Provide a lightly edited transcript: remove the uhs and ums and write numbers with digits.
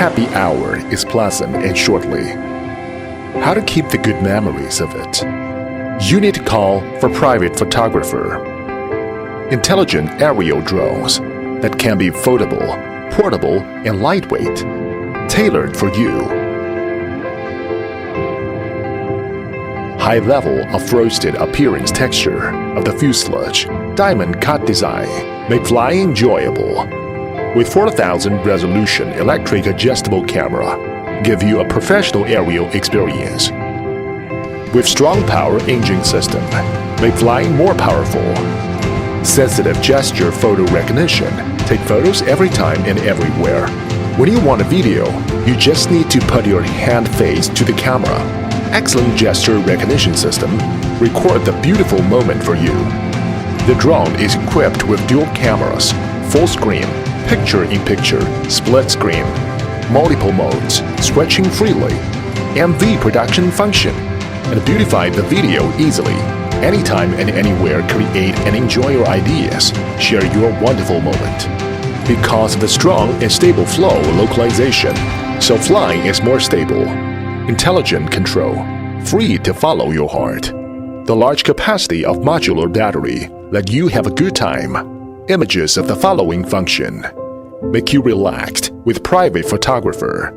happy hour is pleasant and shortly. How to keep the good memories of it? You need to call for private photographer. Intelligent aerial drones that can be foldable, portable, and lightweight, tailored for you. High level of frosted appearance texture of the fuselage, diamond cut design make flying enjoyable. With 4000 resolution electric adjustable camera, give you a professional aerial experience. With strong power engine system, make flying more powerful. Sensitive gesture photo recognition, take photos every time and everywhere. When you want a video, you just need to put your hand face to the camera. Excellent gesture recognition system, record the beautiful moment for you. The drone is equipped with dual cameras, full screen, picture-in-picture, split screen, multiple modes, switching freely, MV production function, and beautify the video easily. Anytime and anywhere, create and enjoy your ideas, share your wonderful moment. Because of the strong and stable flow localization, so flying is more stable. Intelligent control, free to follow your heart. The large capacity of modular battery let you have a good time. Images of the following function. Make you relaxed with private photographer.